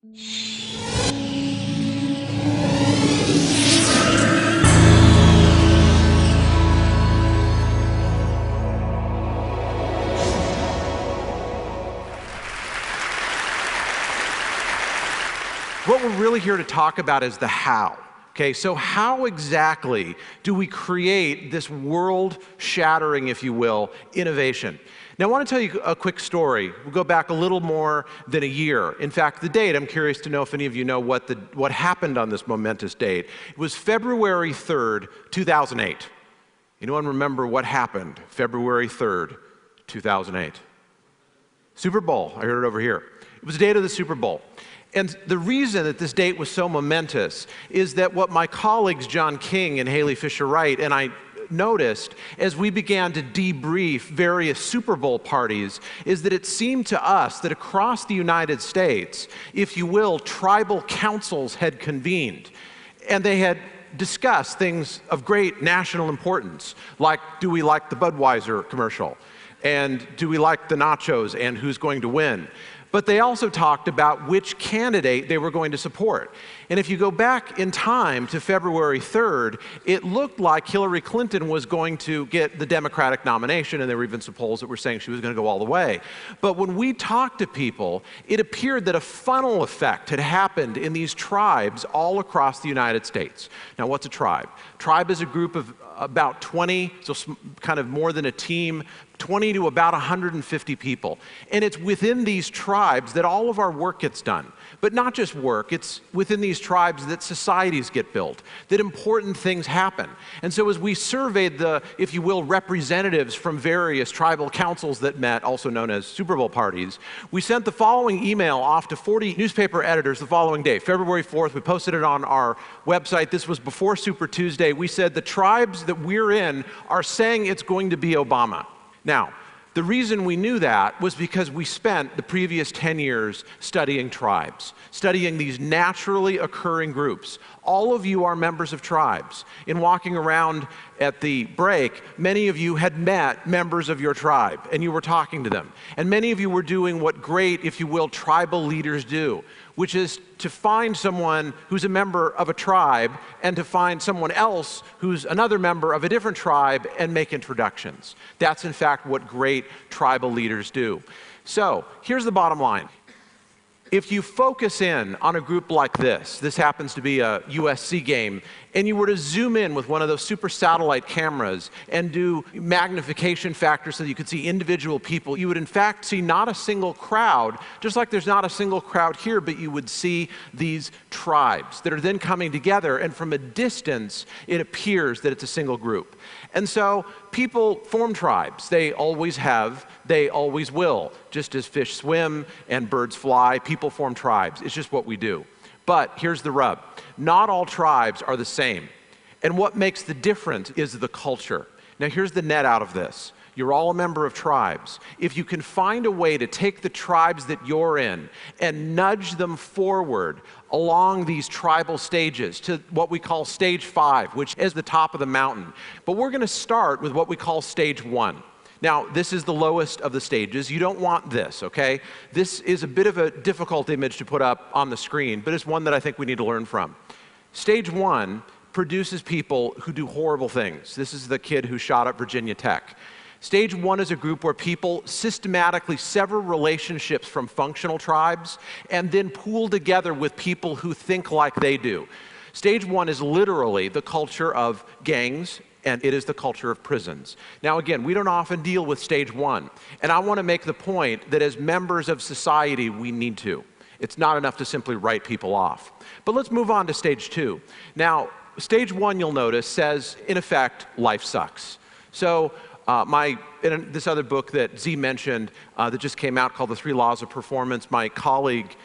What we're really here to talk about is the how. Okay, so how exactly do we create this world-shattering, if you will, innovation? Now, I want to tell you a quick story. We'll go back a little more than a year. In fact, the date, I'm curious to know if any of you know what happened on this momentous date. It was February 3rd, 2008. Anyone remember what happened February 3rd, 2008? Super Bowl. I heard it over here. It was the date of the Super Bowl. And the reason that this date was so momentous is that what my colleagues John King and Haley Fisher-Wright and I noticed as we began to debrief various Super Bowl parties is that it seemed to us that across the United States, if you will, tribal councils had convened. And they had discussed things of great national importance, like do we like the Budweiser commercial? And do we like the nachos and who's going to win? But they also talked about which candidate they were going to support. And if you go back in time to February 3rd, it looked like Hillary Clinton was going to get the Democratic nomination, and there were even some polls that were saying she was going to go all the way. But when we talked to people, it appeared that a funnel effect had happened in these tribes all across the United States. Now, what's a tribe? Tribe is a group of about 20, so kind of more than a team, 20 to about 150 people. And it's within these tribes that all of our work gets done. But not just work, it's within these tribes that societies get built, that important things happen. And so as we surveyed the, if you will, representatives from various tribal councils that met, also known as Super Bowl parties, we sent the following email off to 40 newspaper editors the following day, February 4th. We posted it on our website. This was before Super Tuesday. We said the tribes that we're in are saying it's going to be Obama. Now, the reason we knew that was because we spent the previous 10 years studying tribes, studying these naturally occurring groups. All of you are members of tribes. In walking around at the break, many of you had met members of your tribe, and you were talking to them. And many of you were doing what great, if you will, tribal leaders do, which is to find someone who's a member of a tribe and to find someone else who's another member of a different tribe and make introductions. That's, in fact, what great tribal leaders do. So, here's the bottom line. If you focus in on a group like this happens to be a USC game, and you were to zoom in with one of those super satellite cameras and do magnification factors so that you could see individual people, you would in fact see not a single crowd, just like there's not a single crowd here, but you would see these tribes that are then coming together, and from a distance, it appears that it's a single group. And so people form tribes. They always have, they always will. Just as fish swim and birds fly, people form tribes. It's just what we do. But here's the rub. Not all tribes are the same. And what makes the difference is the culture. Now here's the net out of this. You're all a member of tribes. If you can find a way to take the tribes that you're in and nudge them forward along these tribal stages to what we call stage 5, which is the top of the mountain. But we're going to start with what we call stage 1. Now, this is the lowest of the stages. You don't want this, okay? This is a bit of a difficult image to put up on the screen, but it's one that I think we need to learn from. Stage 1 produces people who do horrible things. This is the kid who shot up Virginia Tech. Stage 1 is a group where people systematically sever relationships from functional tribes and then pool together with people who think like they do. Stage 1 is literally the culture of gangs, and it is the culture of prisons. Now again, we don't often deal with stage 1, and I want to make the point that as members of society, we need to. It's not enough to simply write people off. But let's move on to stage 2. Now, stage 1, you'll notice, says, in effect, life sucks. So, in this other book that Z mentioned that just came out called The 3 Laws of Performance, my colleague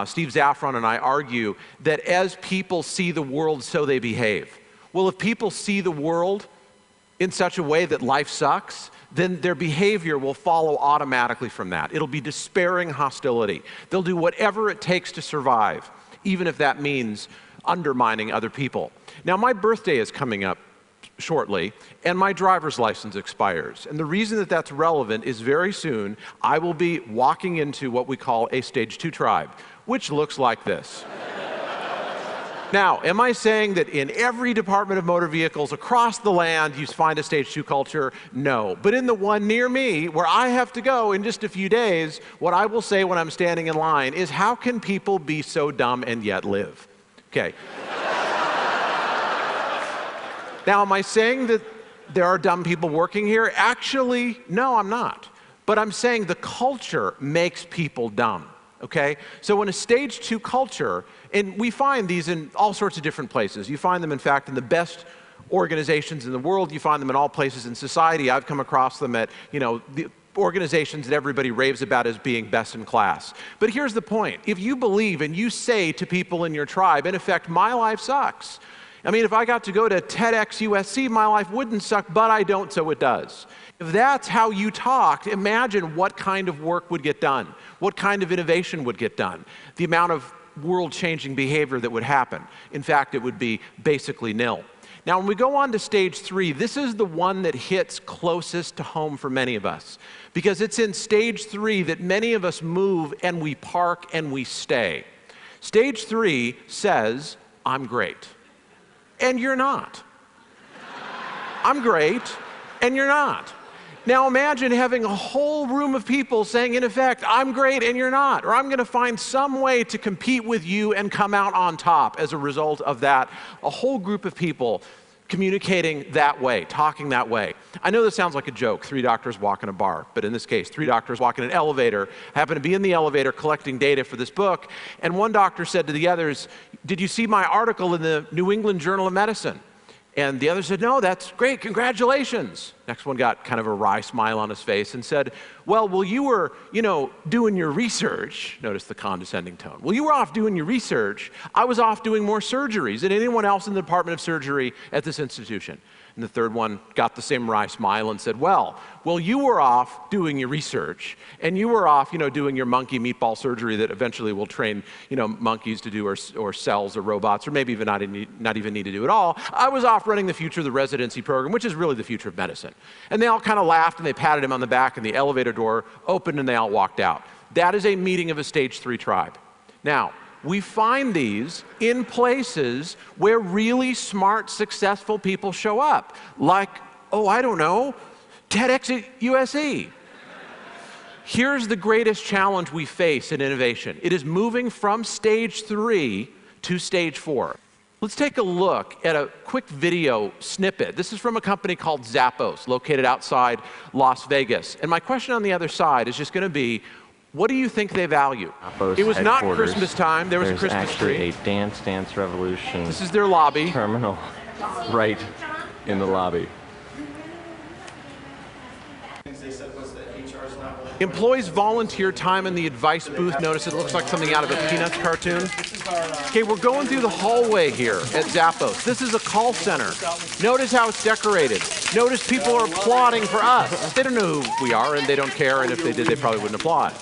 Steve Zaffron and I argue that as people see the world, so they behave. Well, if people see the world in such a way that life sucks, then their behavior will follow automatically from that. It'll be despairing hostility. They'll do whatever it takes to survive, even if that means undermining other people. Now, my birthday is coming up shortly, and my driver's license expires. And the reason that that's relevant is very soon I will be walking into what we call a stage 2 tribe, which looks like this. Now, am I saying that in every department of motor vehicles across the land you find a stage 2 culture? No. But in the one near me, where I have to go in just a few days, what I will say when I'm standing in line is, how can people be so dumb and yet live? Okay. Now, am I saying that there are dumb people working here? Actually, no, I'm not. But I'm saying the culture makes people dumb. Okay? So in a stage 2 culture, and we find these in all sorts of different places. You find them, in fact, in the best organizations in the world. You find them in all places in society. I've come across them at, the organizations that everybody raves about as being best in class. But here's the point. If you believe and you say to people in your tribe, in effect, my life sucks. I mean, if I got to go to TEDx USC, my life wouldn't suck, but I don't, so it does. If that's how you talked, imagine what kind of work would get done, what kind of innovation would get done, the amount of world-changing behavior that would happen. In fact, it would be basically nil. Now, when we go on to stage 3, this is the one that hits closest to home for many of us, because it's in stage 3 that many of us move and we park and we stay. Stage 3 says, I'm great. And you're not. I'm great, and you're not. Now imagine having a whole room of people saying, in effect, I'm great and you're not, or I'm going to find some way to compete with you and come out on top as a result of that. A whole group of people communicating that way, talking that way. I know this sounds like a joke, 3 doctors walk in a bar, but in this case, 3 doctors walk in an elevator, happen to be in the elevator collecting data for this book, and one doctor said to the others, did you see my article in the New England Journal of Medicine? And the other said, no, that's great, congratulations. Next one got kind of a wry smile on his face and said, well, you were, doing your research. Notice the condescending tone. Well, you were off doing your research. I was off doing more surgeries than anyone else in the Department of Surgery at this institution. And the third one got the same wry smile and said, well, you were off doing your research, and you were off, doing your monkey meatball surgery that eventually will train, monkeys to do, or cells or robots, or maybe even not even need to do it all. I was off running the future of the residency program, which is really the future of medicine. And they all kind of laughed, and they patted him on the back, and the elevator door opened, and they all walked out. That is a meeting of a stage 3 tribe. Now, we find these in places where really smart, successful people show up. Like, I don't know, TEDx at USC. Here's the greatest challenge we face in innovation. It is moving from stage 3 to stage 4. Let's take a look at a quick video snippet. This is from a company called Zappos, located outside Las Vegas. And my question on the other side is just going to be, what do you think they value? Zappos it was not headquarters. Christmas time. There was a Christmas tree. There's actually a Dance Revolution. This is their lobby. Terminal right in the lobby. Employees volunteer time in the advice booth. Notice it looks like something out of a Peanuts cartoon. Okay, we're going through the hallway here at Zappos. This is a call center. Notice how it's decorated. Notice people are applauding for us. They don't know who we are, and they don't care, and if they did, they probably wouldn't applaud.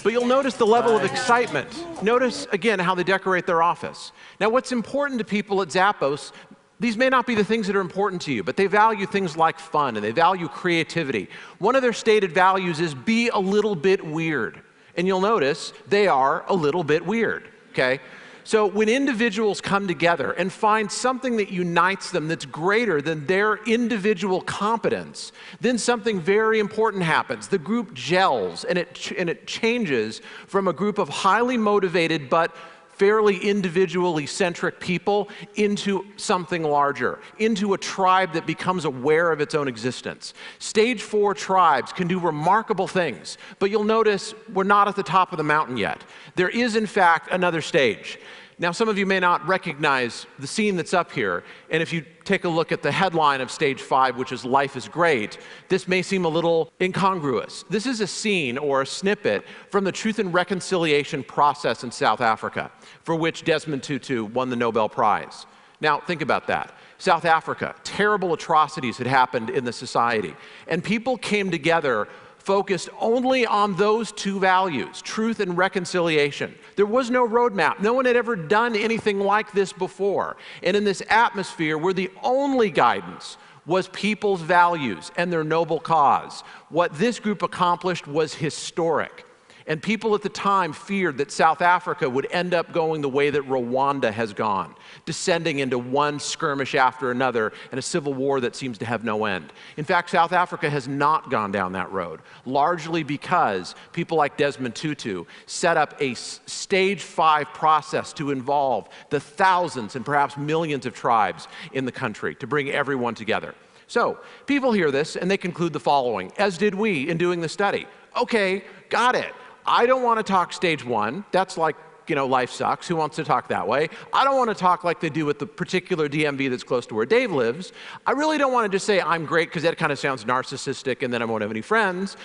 But you'll notice the level of excitement. Notice, again, how they decorate their office. Now, what's important to people at Zappos, these may not be the things that are important to you, but they value things like fun, and they value creativity. One of their stated values is be a little bit weird. And you'll notice they are a little bit weird, okay? So when individuals come together and find something that unites them that's greater than their individual competence, then something very important happens. The group gels, and it changes from a group of highly motivated but fairly individually centric people into something larger, into a tribe that becomes aware of its own existence. Stage 4 tribes can do remarkable things, but you'll notice we're not at the top of the mountain yet. There is, in fact, another stage. Now, some of you may not recognize the scene that's up here, and if you take a look at the headline of stage 5, which is Life is Great, this may seem a little incongruous. This is a scene or a snippet from the Truth and Reconciliation process in South Africa, for which Desmond Tutu won the Nobel Prize. Now, think about that. South Africa, terrible atrocities had happened in the society, and people came together focused only on those 2 values, truth and reconciliation. There was no roadmap. No one had ever done anything like this before. And in this atmosphere where the only guidance was people's values and their noble cause, what this group accomplished was historic. And people at the time feared that South Africa would end up going the way that Rwanda has gone, descending into one skirmish after another and a civil war that seems to have no end. In fact, South Africa has not gone down that road, largely because people like Desmond Tutu set up a stage 5 process to involve the thousands and perhaps millions of tribes in the country to bring everyone together. So people hear this and they conclude the following, as did we in doing the study. Okay, got it. I don't want to talk stage 1. That's like, life sucks. Who wants to talk that way? I don't want to talk like they do with the particular DMV that's close to where Dave lives. I really don't want to just say I'm great because that kind of sounds narcissistic and then I won't have any friends.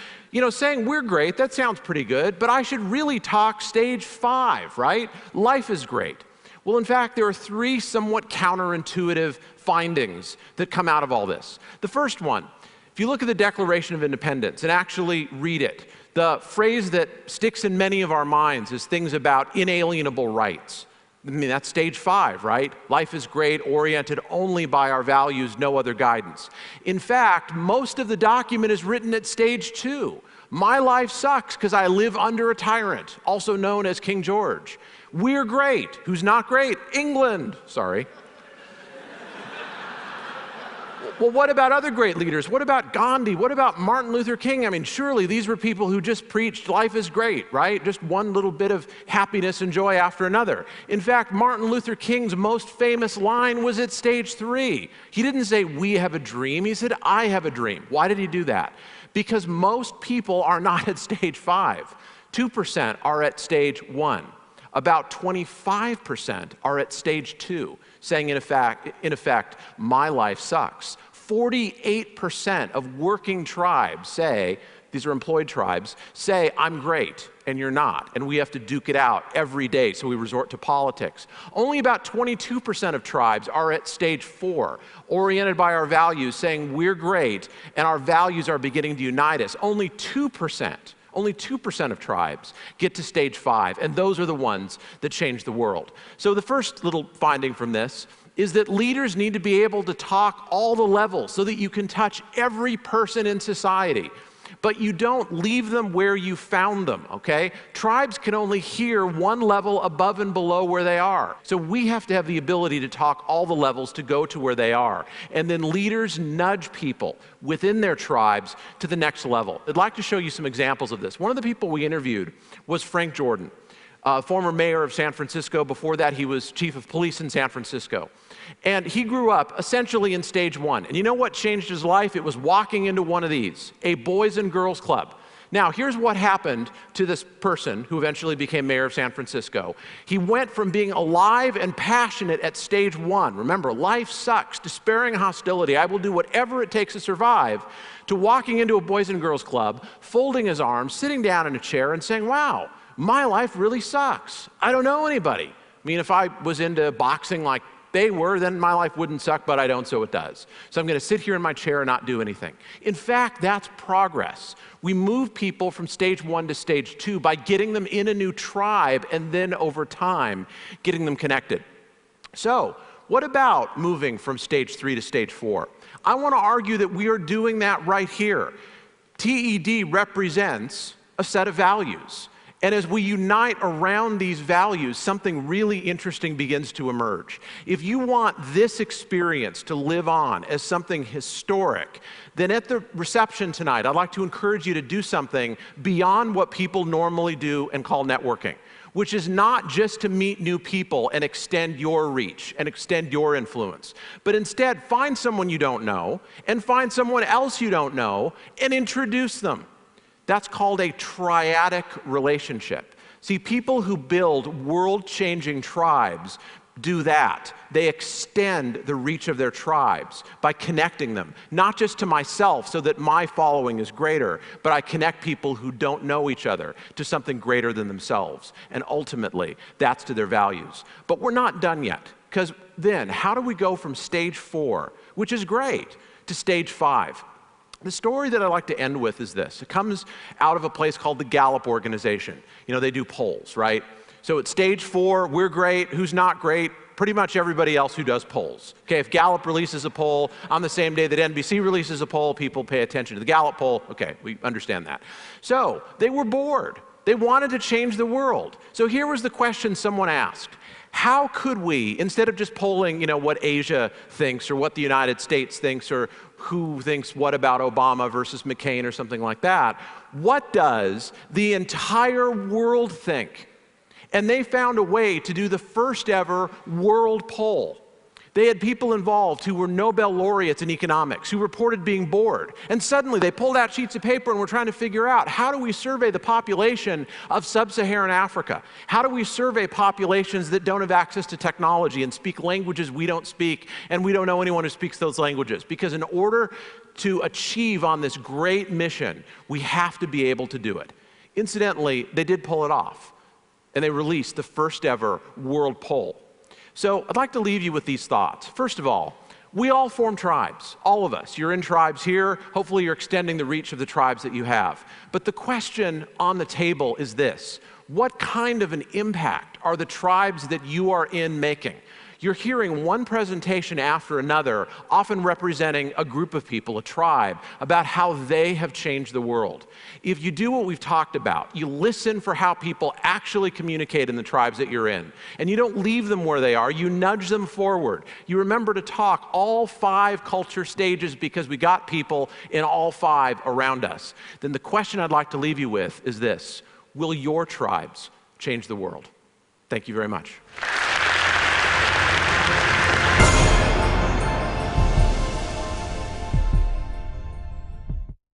Saying we're great, that sounds pretty good, but I should really talk stage 5, right? Life is great. Well, in fact, there are 3 somewhat counterintuitive findings that come out of all this. The first one, if you look at the Declaration of Independence and actually read it, the phrase that sticks in many of our minds is things about inalienable rights. I mean, that's stage 5, right? Life is great, oriented only by our values, no other guidance. In fact, most of the document is written at stage 2. My life sucks because I live under a tyrant, also known as King George. We're great. Who's not great? England. Sorry. Well, what about other great leaders? What about Gandhi? What about Martin Luther King? I mean, surely these were people who just preached life is great, right? Just one little bit of happiness and joy after another. In fact, Martin Luther King's most famous line was at stage 3. He didn't say, we have a dream. He said, I have a dream. Why did he do that? Because most people are not at stage 5. 2% are at stage 1. About 25% are at stage 2, saying in effect, my life sucks. 48% of working tribes say, these are employed tribes, say I'm great and you're not, and we have to duke it out every day, so we resort to politics. Only about 22% of tribes are at stage 4, oriented by our values, saying we're great and our values are beginning to unite us. Only 2% of tribes get to stage 5, and those are the ones that change the world. So the first little finding from this is that leaders need to be able to talk all the levels so that you can touch every person in society. But you don't leave them where you found them, okay? Tribes can only hear one level above and below where they are. So we have to have the ability to talk all the levels to go to where they are. And then leaders nudge people within their tribes to the next level. I'd like to show you some examples of this. One of the people we interviewed was Frank Jordan, former mayor of San Francisco. Before that, he was chief of police in San Francisco. And he grew up essentially in stage 1. And you know what changed his life? It was walking into one of these, a boys and girls club. Now, here's what happened to this person who eventually became mayor of San Francisco. He went from being alive and passionate at stage 1, remember, life sucks, despairing hostility, I will do whatever it takes to survive, to walking into a boys and girls club, folding his arms, sitting down in a chair and saying, wow, my life really sucks. I don't know anybody. I mean, if I was into boxing like they were, then my life wouldn't suck, but I don't, so it does. So I'm going to sit here in my chair and not do anything. In fact, that's progress. We move people from stage 1 to stage 2 by getting them in a new tribe and then over time, getting them connected. So what about moving from stage 3 to stage 4? I want to argue that we are doing that right here. TED represents a set of values. And as we unite around these values, something really interesting begins to emerge. If you want this experience to live on as something historic, then at the reception tonight, I'd like to encourage you to do something beyond what people normally do and call networking, which is not just to meet new people and extend your reach and extend your influence, but instead find someone you don't know and find someone else you don't know and introduce them. That's called a triadic relationship. See, people who build world-changing tribes do that. They extend the reach of their tribes by connecting them, not just to myself so that my following is greater, but I connect people who don't know each other to something greater than themselves. And ultimately, that's to their values. But we're not done yet, because then how do we go from stage 4, which is great, to stage 5? The story that I like to end with is this. It comes out of a place called the Gallup organization. You know, they do polls, right? So at stage 4, we're great. Who's not great? Pretty much everybody else who does polls. Okay, if Gallup releases a poll on the same day that NBC releases a poll, people pay attention to the Gallup poll. Okay, we understand that. So they were bored. They wanted to change the world. So here was the question someone asked. How could we, instead of just polling, what Asia thinks or what the United States thinks or who thinks what about Obama versus McCain or something like that, what does the entire world think? And they found a way to do the first ever world poll. They had people involved who were Nobel laureates in economics, who reported being bored. And suddenly they pulled out sheets of paper and were trying to figure out, how do we survey the population of sub-Saharan Africa? How do we survey populations that don't have access to technology and speak languages we don't speak, and we don't know anyone who speaks those languages? Because in order to achieve on this great mission, we have to be able to do it. Incidentally, they did pull it off, and they released the first ever world poll. So I'd like to leave you with these thoughts. First of all, we all form tribes, all of us. You're in tribes here. Hopefully you're extending the reach of the tribes that you have. But the question on the table is this: what kind of an impact are the tribes that you are in making? You're hearing one presentation after another, often representing a group of people, a tribe, about how they have changed the world. If you do what we've talked about, you listen for how people actually communicate in the tribes that you're in, and you don't leave them where they are, you nudge them forward. You remember to talk all 5 culture stages because we got people in all 5 around us. Then the question I'd like to leave you with is this: will your tribes change the world? Thank you very much.